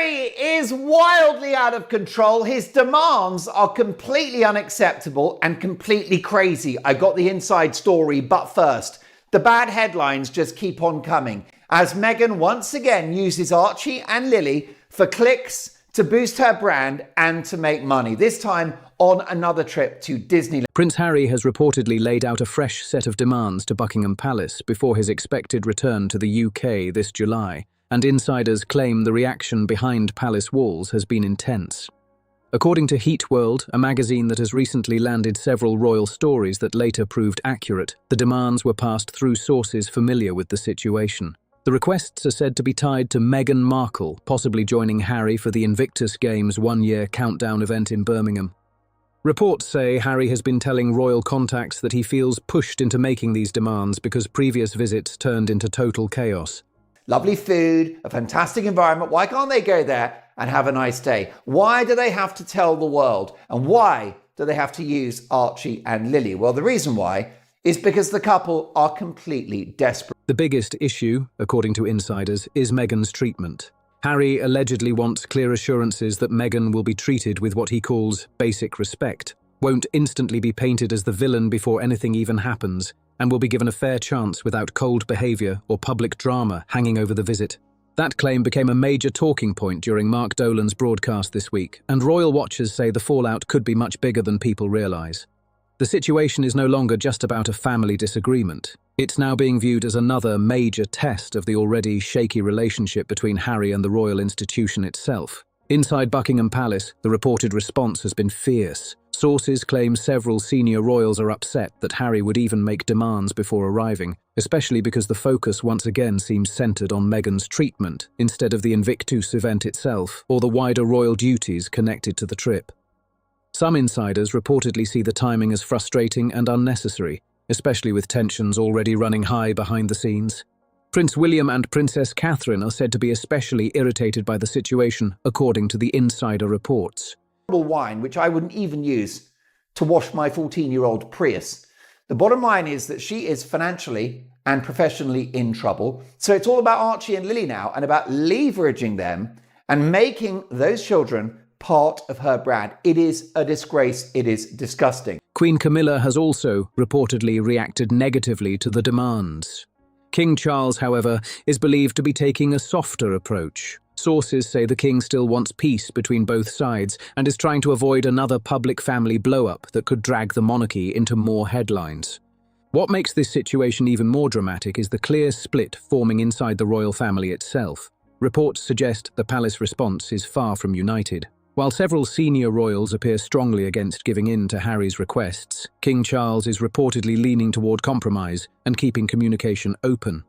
Harry is wildly out of control. His demands are completely unacceptable and completely crazy. I got the inside story, but first, the bad headlines just keep on coming as Meghan once again uses Archie and Lily for clicks, to boost her brand and to make money, this time on another trip to Disneyland. Prince Harry has reportedly laid out a fresh set of demands to Buckingham Palace before his expected return to the UK this July, and insiders claim the reaction behind palace walls has been intense. According to Heat World, a magazine that has recently landed several royal stories that later proved accurate, the demands were passed through sources familiar with the situation. The requests are said to be tied to Meghan Markle, possibly joining Harry for the Invictus Games one-year countdown event in Birmingham. Reports say Harry has been telling royal contacts that he feels pushed into making these demands because previous visits turned into total chaos. Lovely food, a fantastic environment. Why can't they go there and have a nice day? Why do they have to tell the world? And why do they have to use Archie and Lily? Well, the reason why is because the couple are completely desperate. The biggest issue, according to insiders, is Meghan's treatment. Harry allegedly wants clear assurances that Meghan will be treated with what he calls basic respect, won't instantly be painted as the villain before anything even happens, and will be given a fair chance without cold behaviour or public drama hanging over the visit. That claim became a major talking point during Mark Dolan's broadcast this week, and royal watchers say the fallout could be much bigger than people realise. The situation is no longer just about a family disagreement. It's now being viewed as another major test of the already shaky relationship between Harry and the royal institution itself. Inside Buckingham Palace, the reported response has been fierce. Sources claim several senior royals are upset that Harry would even make demands before arriving, especially because the focus once again seems centred on Meghan's treatment instead of the Invictus event itself or the wider royal duties connected to the trip. Some insiders reportedly see the timing as frustrating and unnecessary, especially with tensions already running high behind the scenes. Prince William and Princess Catherine are said to be especially irritated by the situation, according to the insider reports. Wine, which I wouldn't even use to wash my 14-year-old Prius. The bottom line is that she is financially and professionally in trouble. So it's all about Archie and Lily now and about leveraging them and making those children part of her brand. It is a disgrace. It is disgusting. Queen Camilla has also reportedly reacted negatively to the demands. King Charles, however, is believed to be taking a softer approach. Sources say the king still wants peace between both sides and is trying to avoid another public family blow-up that could drag the monarchy into more headlines. What makes this situation even more dramatic is the clear split forming inside the royal family itself. Reports suggest the palace response is far from united. While several senior royals appear strongly against giving in to Harry's requests, King Charles is reportedly leaning toward compromise and keeping communication open.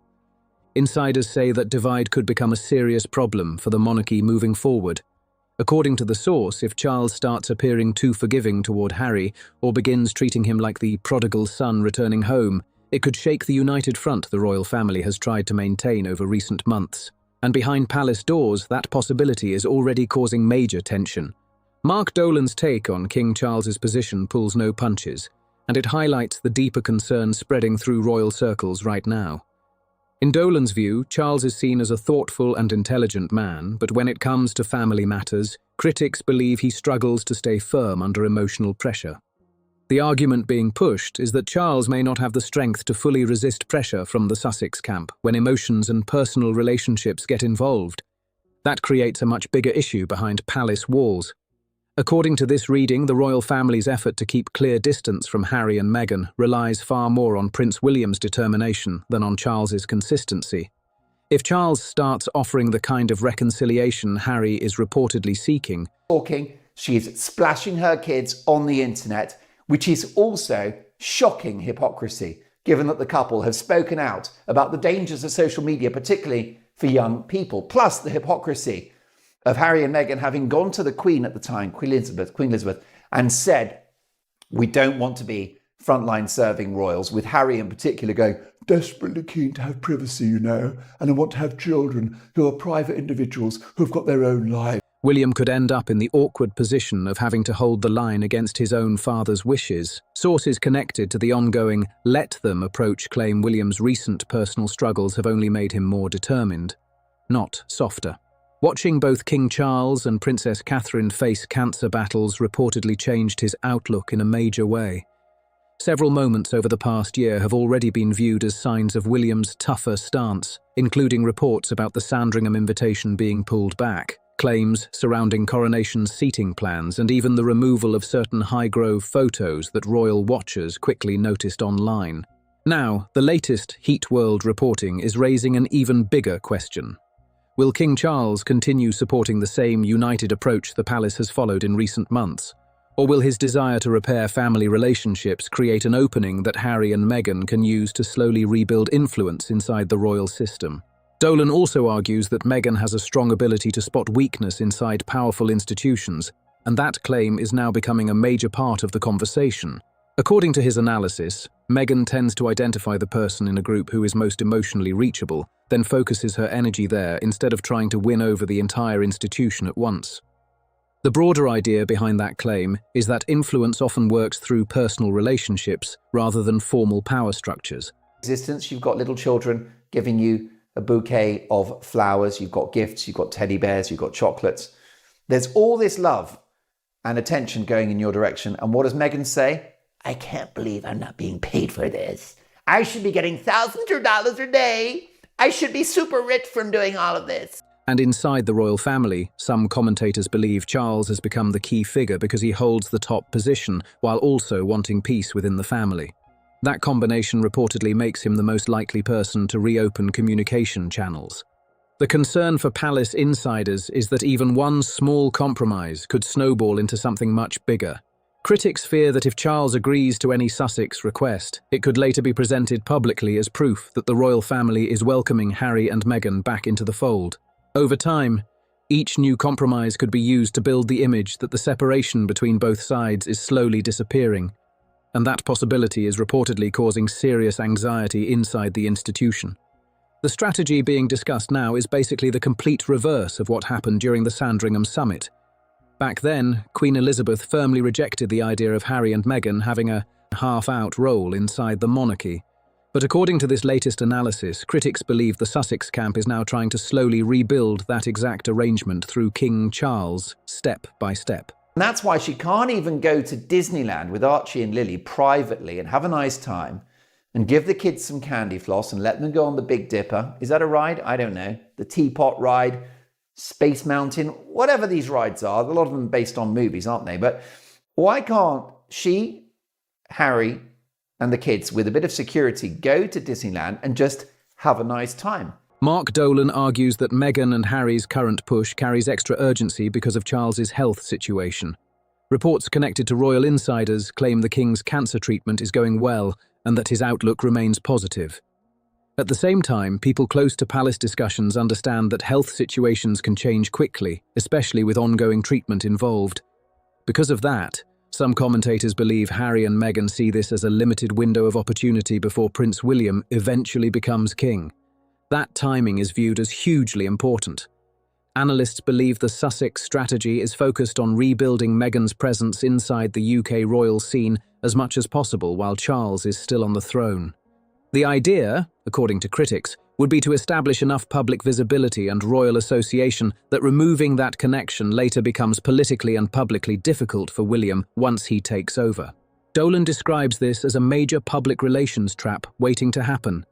Insiders say that divide could become a serious problem for the monarchy moving forward. According to the source, if Charles starts appearing too forgiving toward Harry or begins treating him like the prodigal son returning home, it could shake the united front the royal family has tried to maintain over recent months. And behind palace doors, that possibility is already causing major tension. Mark Dolan's take on King Charles's position pulls no punches, and it highlights the deeper concerns spreading through royal circles right now. In Dolan's view, Charles is seen as a thoughtful and intelligent man, but when it comes to family matters, critics believe he struggles to stay firm under emotional pressure. The argument being pushed is that Charles may not have the strength to fully resist pressure from the Sussex camp when emotions and personal relationships get involved. That creates a much bigger issue behind palace walls. According to this reading, the royal family's effort to keep clear distance from Harry and Meghan relies far more on Prince William's determination than on Charles's consistency. If Charles starts offering the kind of reconciliation Harry is reportedly seeking, she is splashing her kids on the internet, which is also shocking hypocrisy, given that the couple have spoken out about the dangers of social media, particularly for young people, plus the hypocrisy of Harry and Meghan having gone to the Queen at the time, Queen Elizabeth, and said, we don't want to be frontline serving royals, with Harry in particular going, desperately keen to have privacy, you know, and I want to have children who are private individuals who've got their own lives. William could end up in the awkward position of having to hold the line against his own father's wishes. Sources connected to the ongoing let them approach claim William's recent personal struggles have only made him more determined, not softer. Watching both King Charles and Princess Catherine face cancer battles reportedly changed his outlook in a major way. Several moments over the past year have already been viewed as signs of William's tougher stance, including reports about the Sandringham invitation being pulled back, claims surrounding coronation's seating plans, and even the removal of certain Highgrove photos that royal watchers quickly noticed online. Now, the latest Heat World reporting is raising an even bigger question. Will King Charles continue supporting the same united approach the palace has followed in recent months? Or will his desire to repair family relationships create an opening that Harry and Meghan can use to slowly rebuild influence inside the royal system? Dolan also argues that Meghan has a strong ability to spot weakness inside powerful institutions, and that claim is now becoming a major part of the conversation. According to his analysis, Meghan tends to identify the person in a group who is most emotionally reachable, then focuses her energy there instead of trying to win over the entire institution at once. The broader idea behind that claim is that influence often works through personal relationships rather than formal power structures. Existence, you've got little children giving you a bouquet of flowers, you've got gifts, you've got teddy bears, you've got chocolates. There's all this love and attention going in your direction. And what does Meghan say? I can't believe I'm not being paid for this. I should be getting thousands of dollars a day. I should be super rich from doing all of this. And inside the royal family, some commentators believe Charles has become the key figure because he holds the top position while also wanting peace within the family. That combination reportedly makes him the most likely person to reopen communication channels. The concern for palace insiders is that even one small compromise could snowball into something much bigger. Critics fear that if Charles agrees to any Sussex request, it could later be presented publicly as proof that the royal family is welcoming Harry and Meghan back into the fold. Over time, each new compromise could be used to build the image that the separation between both sides is slowly disappearing, and that possibility is reportedly causing serious anxiety inside the institution. The strategy being discussed now is basically the complete reverse of what happened during the Sandringham summit. Back then, Queen Elizabeth firmly rejected the idea of Harry and Meghan having a half-out role inside the monarchy. But according to this latest analysis, critics believe the Sussex camp is now trying to slowly rebuild that exact arrangement through King Charles, step by step. And that's why she can't even go to Disneyland with Archie and Lily privately and have a nice time and give the kids some candy floss and let them go on the Big Dipper. Is that a ride? I don't know. The Teapot ride, Space Mountain, whatever these rides are. A lot of them based on movies, aren't they? But why can't she, Harry, and the kids, with a bit of security, go to Disneyland and just have a nice time? Mark Dolan argues that Meghan and Harry's current push carries extra urgency because of Charles's health situation. Reports connected to royal insiders claim the king's cancer treatment is going well and that his outlook remains positive. At the same time, people close to palace discussions understand that health situations can change quickly, especially with ongoing treatment involved. Because of that, some commentators believe Harry and Meghan see this as a limited window of opportunity before Prince William eventually becomes king. That timing is viewed as hugely important. Analysts believe the Sussex strategy is focused on rebuilding Meghan's presence inside the UK royal scene as much as possible while Charles is still on the throne. The idea, according to critics, would be to establish enough public visibility and royal association that removing that connection later becomes politically and publicly difficult for William once he takes over. Dolan describes this as a major public relations trap waiting to happen.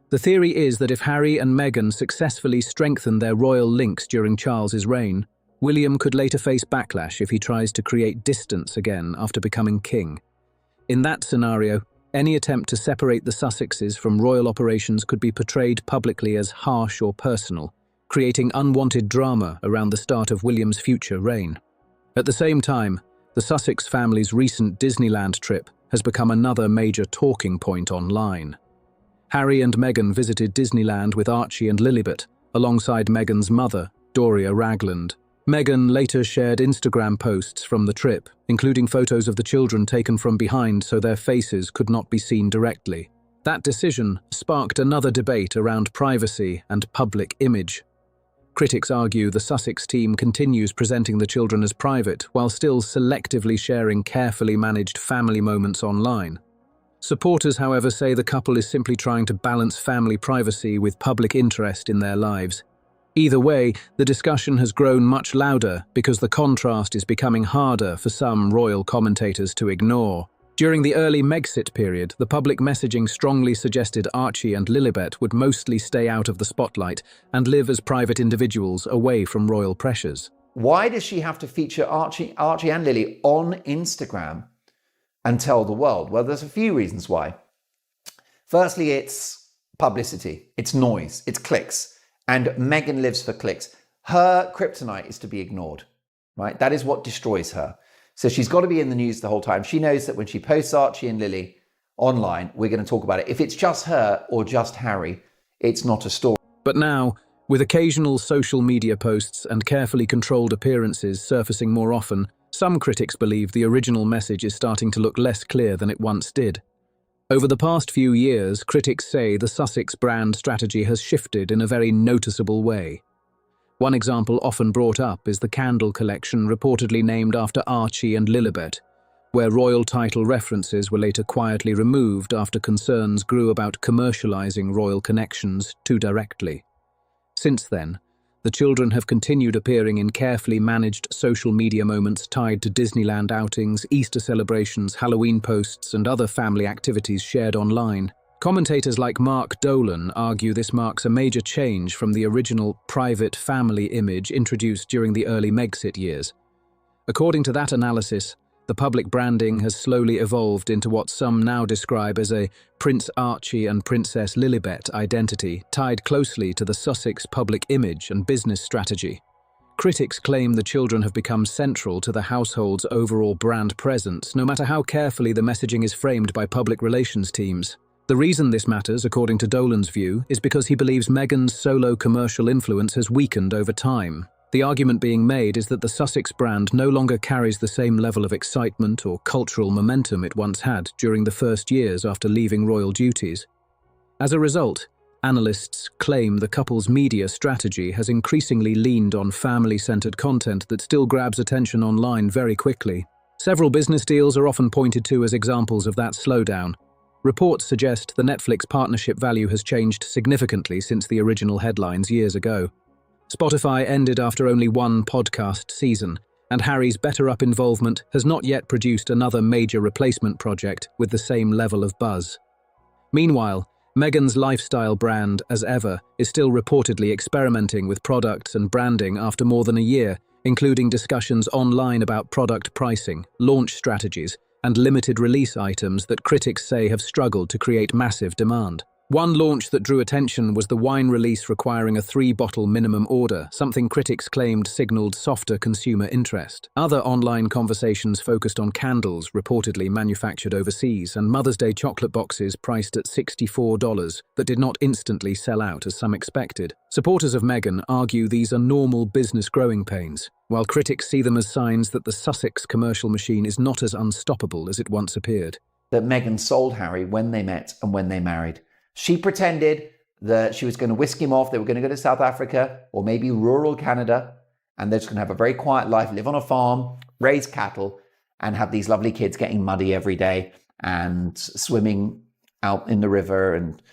The theory is that if Harry and Meghan successfully strengthen their royal links during Charles's reign, William could later face backlash if he tries to create distance again after becoming king. In that scenario, any attempt to separate the Sussexes from royal operations could be portrayed publicly as harsh or personal, creating unwanted drama around the start of William's future reign. At the same time, the Sussex family's recent Disneyland trip has become another major talking point online. Harry and Meghan visited Disneyland with Archie and Lilibet, alongside Meghan's mother, Doria Ragland. Meghan later shared Instagram posts from the trip, including photos of the children taken from behind so their faces could not be seen directly. That decision sparked another debate around privacy and public image. Critics argue the Sussex team continues presenting the children as private while still selectively sharing carefully managed family moments online. Supporters, however, say the couple is simply trying to balance family privacy with public interest in their lives. Either way, the discussion has grown much louder because the contrast is becoming harder for some royal commentators to ignore. During the early Megxit period, the public messaging strongly suggested Archie and Lilibet would mostly stay out of the spotlight and live as private individuals away from royal pressures. Why does she have to feature Archie and Lily on Instagram and tell the world? Well, there's a few reasons why. Firstly, it's publicity, it's noise, it's clicks, and Meghan lives for clicks. Her kryptonite is to be ignored, right? That is what destroys her. So she's got to be in the news the whole time. She knows that when she posts Archie and Lily online, we're going to talk about it. If it's just her or just Harry, it's not a story. But now, with occasional social media posts and carefully controlled appearances surfacing more often, some critics believe the original message is starting to look less clear than it once did. Over the past few years, critics say the Sussex brand strategy has shifted in a very noticeable way. One example often brought up is the candle collection reportedly named after Archie and Lilibet, where royal title references were later quietly removed after concerns grew about commercializing royal connections too directly. Since then, the children have continued appearing in carefully managed social media moments tied to Disneyland outings, Easter celebrations, Halloween posts, and other family activities shared online. Commentators like Mark Dolan argue this marks a major change from the original private family image introduced during the early Megxit years. According to that analysis, the public branding has slowly evolved into what some now describe as a Prince Archie and Princess Lilibet identity, tied closely to the Sussex public image and business strategy. Critics claim the children have become central to the household's overall brand presence, no matter how carefully the messaging is framed by public relations teams. The reason this matters, according to Dolan's view, is because he believes Meghan's solo commercial influence has weakened over time. The argument being made is that the Sussex brand no longer carries the same level of excitement or cultural momentum it once had during the first years after leaving royal duties. As a result, analysts claim the couple's media strategy has increasingly leaned on family-centered content that still grabs attention online very quickly. Several business deals are often pointed to as examples of that slowdown. Reports suggest the Netflix partnership value has changed significantly since the original headlines years ago. Spotify ended after only one podcast season, and Harry's Better Up involvement has not yet produced another major replacement project with the same level of buzz. Meanwhile, Meghan's lifestyle brand, as ever, is still reportedly experimenting with products and branding after more than a year, including discussions online about product pricing, launch strategies, and limited release items that critics say have struggled to create massive demand. One launch that drew attention was the wine release requiring a 3-bottle minimum order, something critics claimed signaled softer consumer interest. Other online conversations focused on candles reportedly manufactured overseas and Mother's Day chocolate boxes priced at $64 that did not instantly sell out as some expected. Supporters of Meghan argue these are normal business growing pains, while critics see them as signs that the Sussex commercial machine is not as unstoppable as it once appeared. That Meghan sold Harry when they met and when they married. She pretended that she was going to whisk him off. They were going to go to South Africa or maybe rural Canada, and they're just going to have a very quiet life, live on a farm, raise cattle, and have these lovely kids getting muddy every day and swimming out in the river and,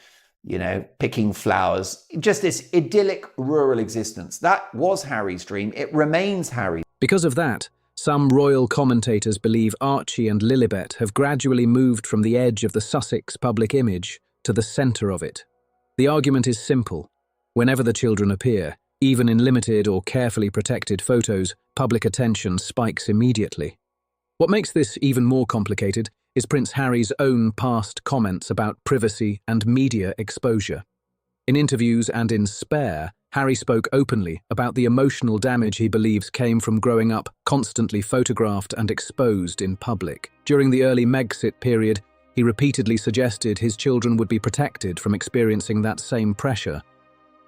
picking flowers. Just this idyllic rural existence. That was Harry's dream. It remains Harry's. Because of that, some royal commentators believe Archie and Lilibet have gradually moved from the edge of the Sussex public image to the centre of it. The argument is simple. Whenever the children appear, even in limited or carefully protected photos, public attention spikes immediately. What makes this even more complicated is Prince Harry's own past comments about privacy and media exposure. In interviews and in Spare, Harry spoke openly about the emotional damage he believes came from growing up constantly photographed and exposed in public. During the early Megxit period, he repeatedly suggested his children would be protected from experiencing that same pressure.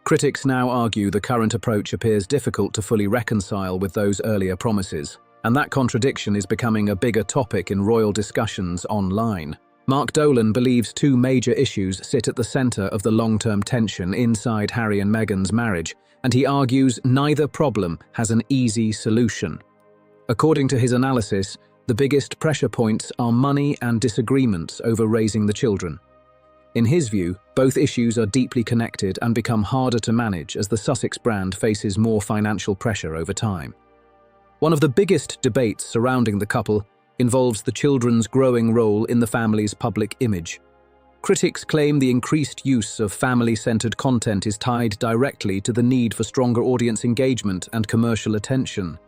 Critics now argue the current approach appears difficult to fully reconcile with those earlier promises, and that contradiction is becoming a bigger topic in royal discussions online. Mark Dolan believes two major issues sit at the centre of the long-term tension inside Harry and Meghan's marriage, and he argues neither problem has an easy solution. According to his analysis, the biggest pressure points are money and disagreements over raising the children. In his view, both issues are deeply connected and become harder to manage as the Sussex brand faces more financial pressure over time. One of the biggest debates surrounding the couple involves the children's growing role in the family's public image. Critics claim the increased use of family-centered content is tied directly to the need for stronger audience engagement and commercial attention.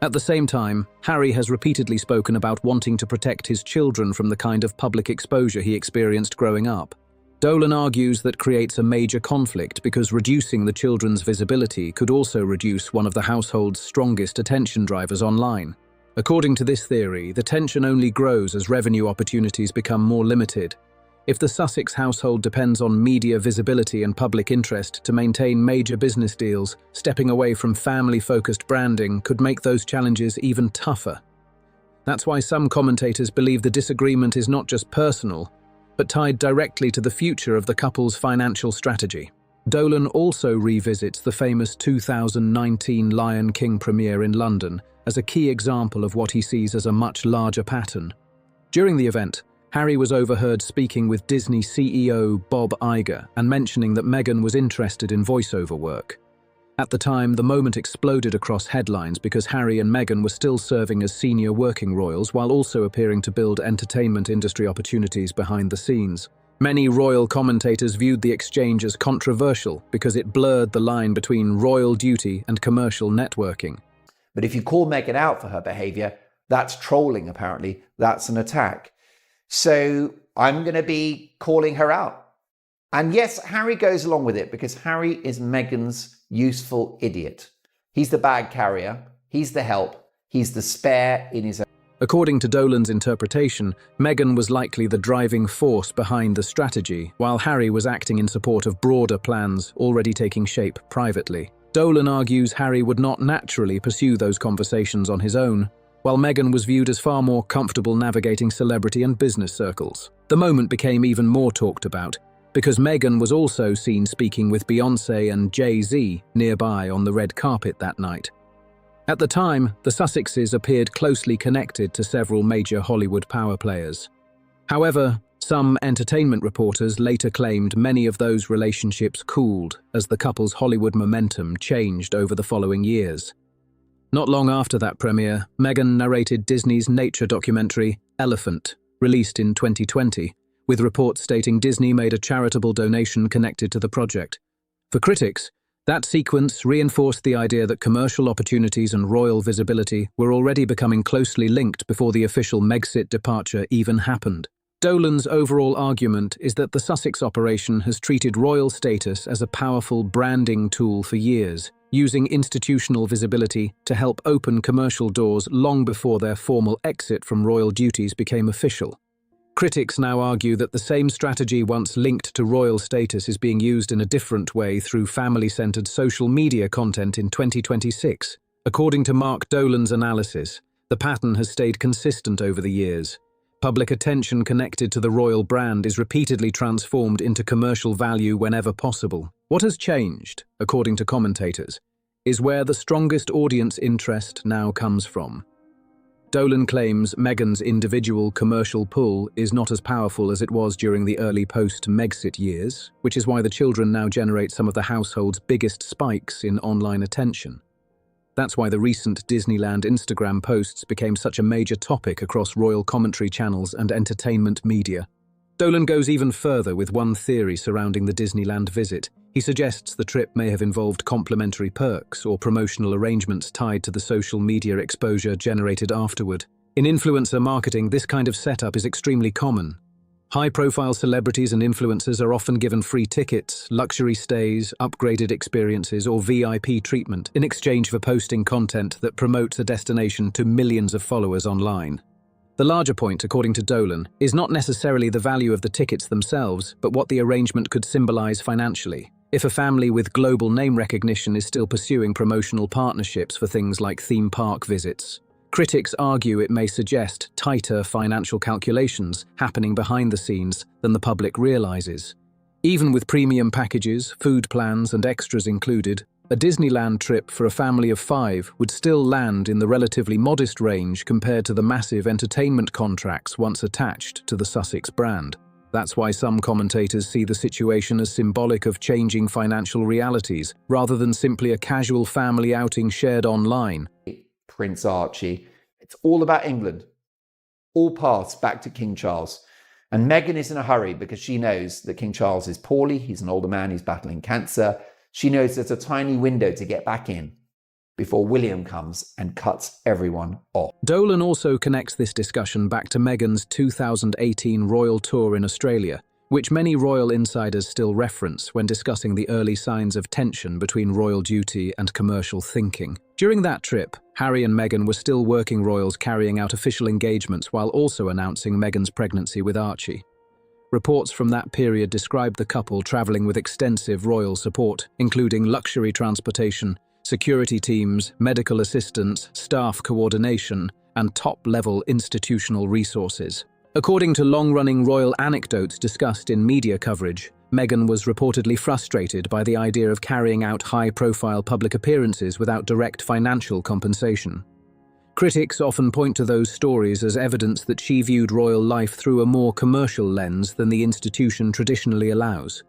At the same time, Harry has repeatedly spoken about wanting to protect his children from the kind of public exposure he experienced growing up. Dolan argues that creates a major conflict because reducing the children's visibility could also reduce one of the household's strongest attention drivers online. According to this theory, the tension only grows as revenue opportunities become more limited. If the Sussex household depends on media visibility and public interest to maintain major business deals, stepping away from family-focused branding could make those challenges even tougher. That's why some commentators believe the disagreement is not just personal, but tied directly to the future of the couple's financial strategy. Dolan also revisits the famous 2019 Lion King premiere in London as a key example of what he sees as a much larger pattern. During the event, Harry was overheard speaking with Disney CEO Bob Iger and mentioning that Meghan was interested in voiceover work. At the time, the moment exploded across headlines because Harry and Meghan were still serving as senior working royals while also appearing to build entertainment industry opportunities behind the scenes. Many royal commentators viewed the exchange as controversial because it blurred the line between royal duty and commercial networking. But if you call Meghan out for her behaviour, that's trolling apparently, that's an attack. So I'm going to be calling her out. And yes, Harry goes along with it because Harry is Meghan's useful idiot. He's the bag carrier, he's the help, he's the spare in his own. According to Dolan's interpretation, Meghan was likely the driving force behind the strategy, while Harry was acting in support of broader plans already taking shape privately. Dolan argues Harry would not naturally pursue those conversations on his own, while Meghan was viewed as far more comfortable navigating celebrity and business circles. The moment became even more talked about, because Meghan was also seen speaking with Beyoncé and Jay-Z nearby on the red carpet that night. At the time, the Sussexes appeared closely connected to several major Hollywood power players. However, some entertainment reporters later claimed many of those relationships cooled as the couple's Hollywood momentum changed over the following years. Not long after that premiere, Meghan narrated Disney's nature documentary, Elephant, released in 2020, with reports stating Disney made a charitable donation connected to the project. For critics, that sequence reinforced the idea that commercial opportunities and royal visibility were already becoming closely linked before the official Megxit departure even happened. Dolan's overall argument is that the Sussex operation has treated royal status as a powerful branding tool for years, using institutional visibility to help open commercial doors long before their formal exit from royal duties became official. Critics now argue that the same strategy once linked to royal status is being used in a different way through family-centered social media content in 2026. According to Mark Dolan's analysis, the pattern has stayed consistent over the years. Public attention connected to the royal brand is repeatedly transformed into commercial value whenever possible. What has changed, according to commentators, is where the strongest audience interest now comes from. Dolan claims Meghan's individual commercial pull is not as powerful as it was during the early post-Megxit years, which is why the children now generate some of the household's biggest spikes in online attention. That's why the recent Disneyland Instagram posts became such a major topic across royal commentary channels and entertainment media. Dolan goes even further with one theory surrounding the Disneyland visit. He suggests the trip may have involved complimentary perks or promotional arrangements tied to the social media exposure generated afterward. In influencer marketing, this kind of setup is extremely common. High-profile celebrities and influencers are often given free tickets, luxury stays, upgraded experiences, or VIP treatment in exchange for posting content that promotes a destination to millions of followers online. The larger point, according to Dolan, is not necessarily the value of the tickets themselves, but what the arrangement could symbolize financially. If a family with global name recognition is still pursuing promotional partnerships for things like theme park visits, critics argue it may suggest tighter financial calculations happening behind the scenes than the public realizes. Even with premium packages, food plans, and extras included, a Disneyland trip for a family of 5 would still land in the relatively modest range compared to the massive entertainment contracts once attached to the Sussex brand. That's why some commentators see the situation as symbolic of changing financial realities, rather than simply a casual family outing shared online. Prince Archie. It's all about England. All paths back to King Charles. And Meghan is in a hurry because she knows that King Charles is poorly. He's an older man. He's battling cancer. She knows there's a tiny window to get back in before William comes and cuts everyone off. Dolan also connects this discussion back to Meghan's 2018 royal tour in Australia, which many royal insiders still reference when discussing the early signs of tension between royal duty and commercial thinking. During that trip, Harry and Meghan were still working royals carrying out official engagements while also announcing Meghan's pregnancy with Archie. Reports from that period described the couple travelling with extensive royal support, including luxury transportation, security teams, medical assistance, staff coordination, and top-level institutional resources. According to long-running royal anecdotes discussed in media coverage, Meghan was reportedly frustrated by the idea of carrying out high-profile public appearances without direct financial compensation. Critics often point to those stories as evidence that she viewed royal life through a more commercial lens than the institution traditionally allows.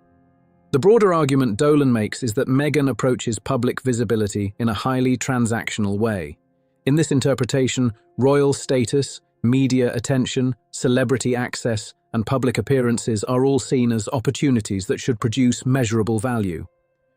The broader argument Dolan makes is that Meghan approaches public visibility in a highly transactional way. In this interpretation, royal status, media attention, celebrity access, and public appearances are all seen as opportunities that should produce measurable value.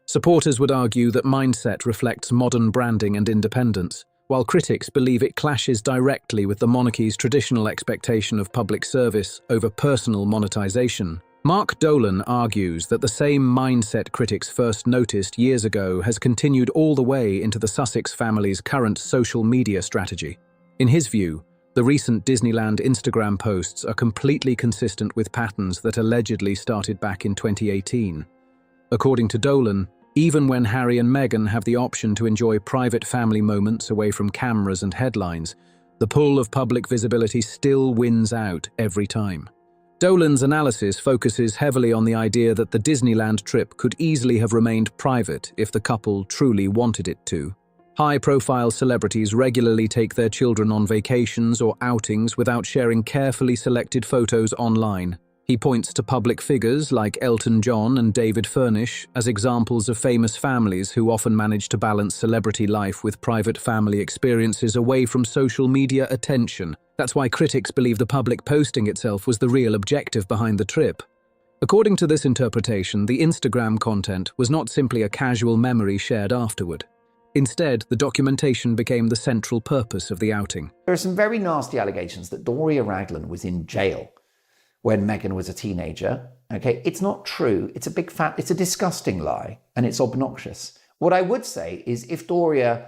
Supporters would argue that mindset reflects modern branding and independence, while critics believe it clashes directly with the monarchy's traditional expectation of public service over personal monetization. Mark Dolan argues that the same mindset critics first noticed years ago has continued all the way into the Sussex family's current social media strategy. In his view, the recent Disneyland Instagram posts are completely consistent with patterns that allegedly started back in 2018. According to Dolan, even when Harry and Meghan have the option to enjoy private family moments away from cameras and headlines, the pull of public visibility still wins out every time. Dolan's analysis focuses heavily on the idea that the Disneyland trip could easily have remained private if the couple truly wanted it to. High-profile celebrities regularly take their children on vacations or outings without sharing carefully selected photos online. He points to public figures like Elton John and David Furnish as examples of famous families who often manage to balance celebrity life with private family experiences away from social media attention. That's why critics believe the public posting itself was the real objective behind the trip. According to this interpretation, the Instagram content was not simply a casual memory shared afterward. Instead, the documentation became the central purpose of the outing. There are some very nasty allegations that Doria Raglan was in jail when Meghan was a teenager. Okay, it's not true. It's a disgusting lie, and it's obnoxious. What I would say is if Doria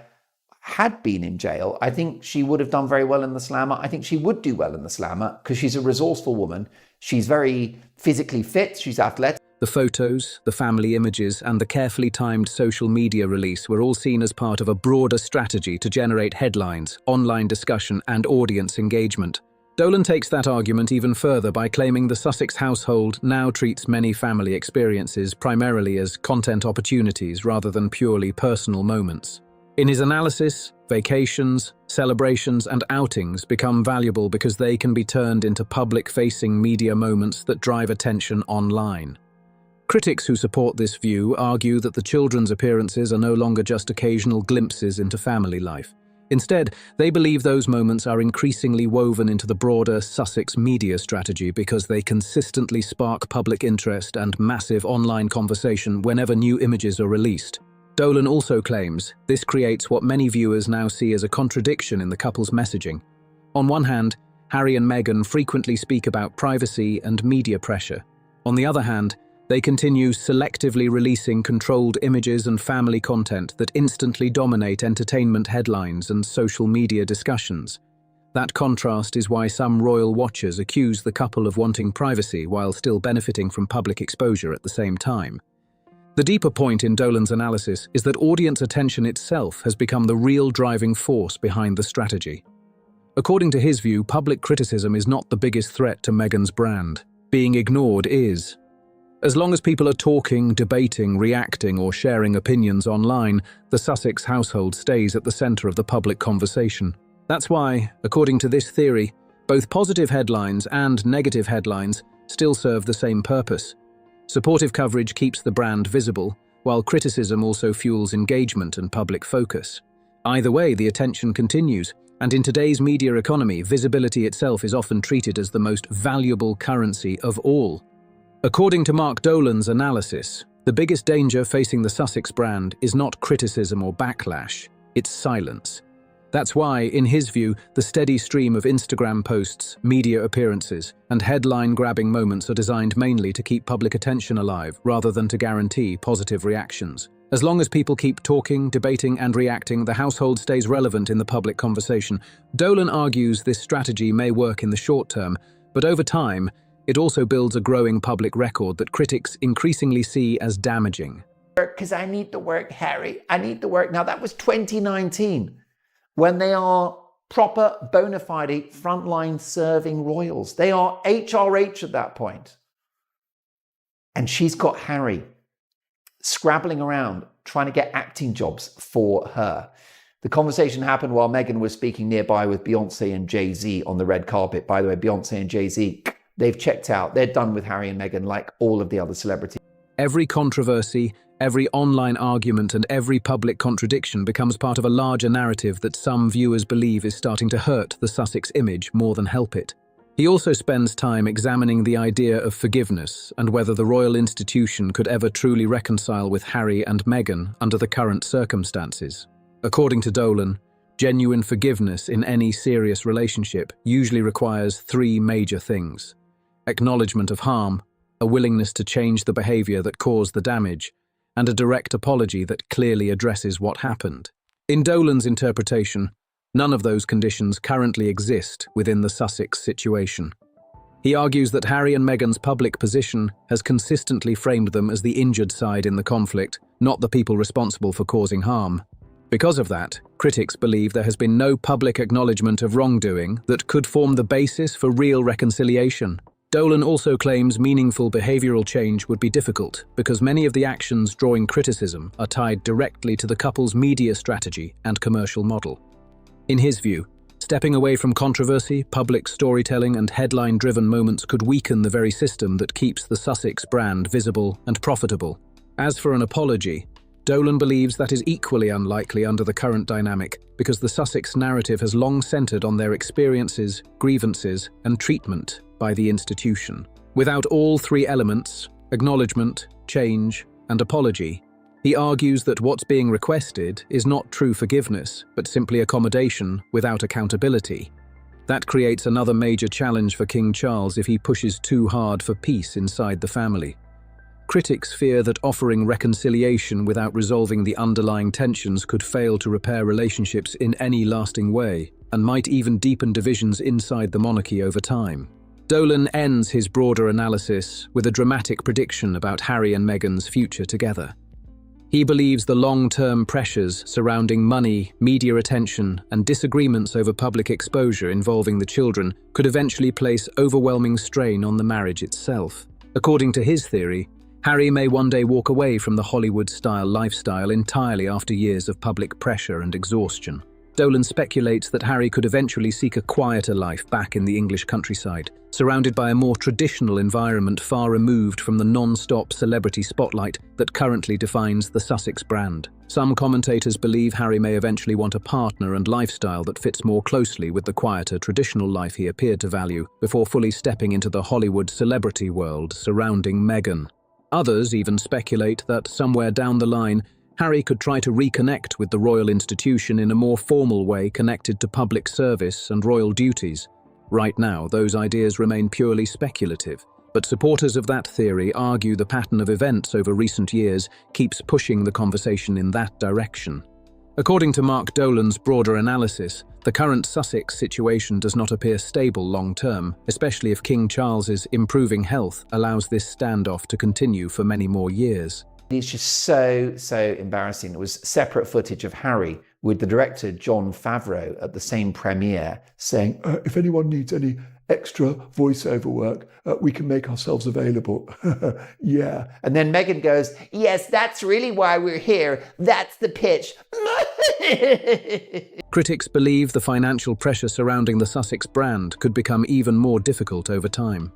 had been in jail, I think she would have done very well in the slammer. I think she would do well in the slammer because she's a resourceful woman. She's very physically fit. She's athletic. The photos, the family images, and the carefully timed social media release were all seen as part of a broader strategy to generate headlines, online discussion, and audience engagement. Dolan takes that argument even further by claiming the Sussex household now treats many family experiences primarily as content opportunities rather than purely personal moments. In his analysis, vacations, celebrations, and outings become valuable because they can be turned into public-facing media moments that drive attention online. Critics who support this view argue that the children's appearances are no longer just occasional glimpses into family life. Instead, they believe those moments are increasingly woven into the broader Sussex media strategy because they consistently spark public interest and massive online conversation whenever new images are released. Dolan also claims this creates what many viewers now see as a contradiction in the couple's messaging. On one hand, Harry and Meghan frequently speak about privacy and media pressure. On the other hand, they continue selectively releasing controlled images and family content that instantly dominate entertainment headlines and social media discussions. That contrast is why some royal watchers accuse the couple of wanting privacy while still benefiting from public exposure at the same time. The deeper point in Dolan's analysis is that audience attention itself has become the real driving force behind the strategy. According to his view, public criticism is not the biggest threat to Meghan's brand. Being ignored is. As long as people are talking, debating, reacting, or sharing opinions online, the Sussex household stays at the centre of the public conversation. That's why, according to this theory, both positive headlines and negative headlines still serve the same purpose. Supportive coverage keeps the brand visible, while criticism also fuels engagement and public focus. Either way, the attention continues, and in today's media economy, visibility itself is often treated as the most valuable currency of all. According to Mark Dolan's analysis, the biggest danger facing the Sussex brand is not criticism or backlash, it's silence. That's why, in his view, the steady stream of Instagram posts, media appearances, and headline-grabbing moments are designed mainly to keep public attention alive rather than to guarantee positive reactions. As long as people keep talking, debating, and reacting, the household stays relevant in the public conversation. Dolan argues this strategy may work in the short term, but over time, it also builds a growing public record that critics increasingly see as damaging. Because I need the work, Harry. I need the work. Now, that was 2019, when they are proper, bona fide, frontline serving royals. They are HRH at that point. And she's got Harry scrabbling around, trying to get acting jobs for her. The conversation happened while Meghan was speaking nearby with Beyonce and Jay-Z on the red carpet. By the way, Beyonce and Jay-Z, they've checked out. They're done with Harry and Meghan like all of the other celebrities. Every controversy, every online argument, and every public contradiction becomes part of a larger narrative that some viewers believe is starting to hurt the Sussex image more than help it. He also spends time examining the idea of forgiveness and whether the royal institution could ever truly reconcile with Harry and Meghan under the current circumstances. According to Dolan, genuine forgiveness in any serious relationship usually requires three major things: acknowledgement of harm, a willingness to change the behavior that caused the damage, and a direct apology that clearly addresses what happened. In Dolan's interpretation, none of those conditions currently exist within the Sussex situation. He argues that Harry and Meghan's public position has consistently framed them as the injured side in the conflict, not the people responsible for causing harm. Because of that, critics believe there has been no public acknowledgement of wrongdoing that could form the basis for real reconciliation. Dolan also claims meaningful behavioral change would be difficult because many of the actions drawing criticism are tied directly to the couple's media strategy and commercial model. In his view, stepping away from controversy, public storytelling, and headline-driven moments could weaken the very system that keeps the Sussex brand visible and profitable. As for an apology, Dolan believes that is equally unlikely under the current dynamic because the Sussex narrative has long centered on their experiences, grievances, and treatment by the institution. Without all three elements, acknowledgement, change, and apology, he argues that what's being requested is not true forgiveness, but simply accommodation without accountability. That creates another major challenge for King Charles if he pushes too hard for peace inside the family. Critics fear that offering reconciliation without resolving the underlying tensions could fail to repair relationships in any lasting way, and might even deepen divisions inside the monarchy over time. Dolan ends his broader analysis with a dramatic prediction about Harry and Meghan's future together. He believes the long-term pressures surrounding money, media attention, and disagreements over public exposure involving the children could eventually place overwhelming strain on the marriage itself. According to his theory, Harry may one day walk away from the Hollywood-style lifestyle entirely after years of public pressure and exhaustion. Dolan speculates that Harry could eventually seek a quieter life back in the English countryside, surrounded by a more traditional environment far removed from the non-stop celebrity spotlight that currently defines the Sussex brand. Some commentators believe Harry may eventually want a partner and lifestyle that fits more closely with the quieter traditional life he appeared to value before fully stepping into the Hollywood celebrity world surrounding Meghan. Others even speculate that somewhere down the line, Harry could try to reconnect with the royal institution in a more formal way connected to public service and royal duties. Right now, those ideas remain purely speculative, but supporters of that theory argue the pattern of events over recent years keeps pushing the conversation in that direction. According to Mark Dolan's broader analysis, the current Sussex situation does not appear stable long-term, especially if King Charles's improving health allows this standoff to continue for many more years. It's just so embarrassing. There was separate footage of Harry with the director, Jon Favreau, at the same premiere saying, if anyone needs any extra voiceover work, we can make ourselves available. Yeah. And then Meghan goes, yes, that's really why we're here. That's the pitch. Critics believe the financial pressure surrounding the Sussex brand could become even more difficult over time.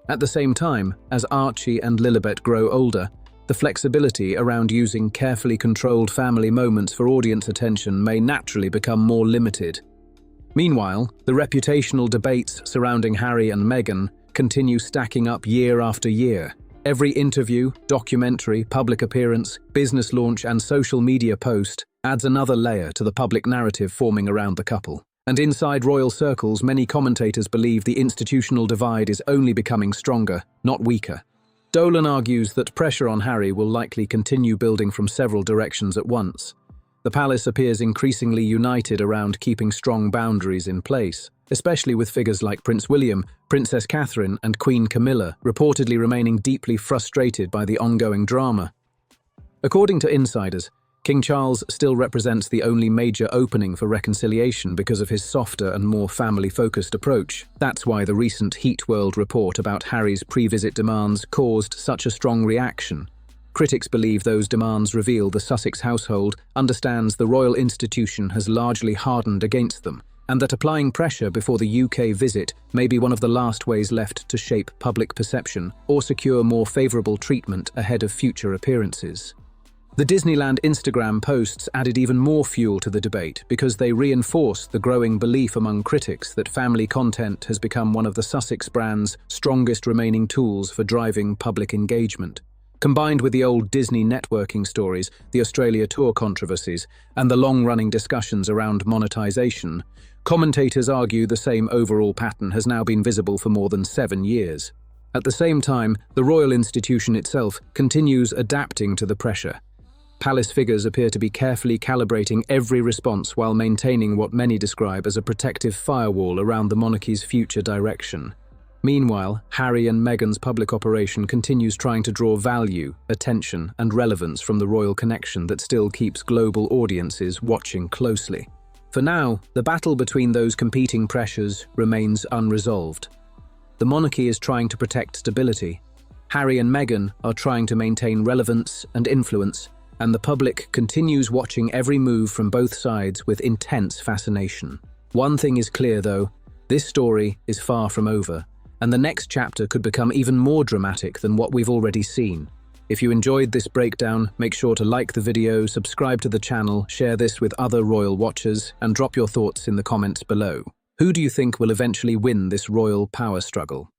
At the same time, as Archie and Lilibet grow older, the flexibility around using carefully controlled family moments for audience attention may naturally become more limited. Meanwhile, the reputational debates surrounding Harry and Meghan continue stacking up year after year. Every interview, documentary, public appearance, business launch, and social media post adds another layer to the public narrative forming around the couple. And inside royal circles, many commentators believe the institutional divide is only becoming stronger, not weaker. Dolan argues that pressure on Harry will likely continue building from several directions at once. The palace appears increasingly united around keeping strong boundaries in place, especially with figures like Prince William, Princess Catherine, and Queen Camilla reportedly remaining deeply frustrated by the ongoing drama. According to insiders, King Charles still represents the only major opening for reconciliation because of his softer and more family-focused approach. That's why the recent Heat World report about Harry's pre-visit demands caused such a strong reaction. Critics believe those demands reveal the Sussex household understands the royal institution has largely hardened against them, and that applying pressure before the UK visit may be one of the last ways left to shape public perception or secure more favourable treatment ahead of future appearances. The Disneyland Instagram posts added even more fuel to the debate because they reinforced the growing belief among critics that family content has become one of the Sussex brand's strongest remaining tools for driving public engagement. Combined with the old Disney networking stories, the Australia tour controversies, and the long-running discussions around monetization, commentators argue the same overall pattern has now been visible for more than 7 years. At the same time, the royal institution itself continues adapting to the pressure. Palace figures appear to be carefully calibrating every response while maintaining what many describe as a protective firewall around the monarchy's future direction. Meanwhile, Harry and Meghan's public operation continues trying to draw value, attention, and relevance from the royal connection that still keeps global audiences watching closely. For now, the battle between those competing pressures remains unresolved. The monarchy is trying to protect stability. Harry and Meghan are trying to maintain relevance and influence, and the public continues watching every move from both sides with intense fascination. One thing is clear though, this story is far from over, and the next chapter could become even more dramatic than what we've already seen. If you enjoyed this breakdown, make sure to like the video, subscribe to the channel, share this with other royal watchers, and drop your thoughts in the comments below. Who do you think will eventually win this royal power struggle?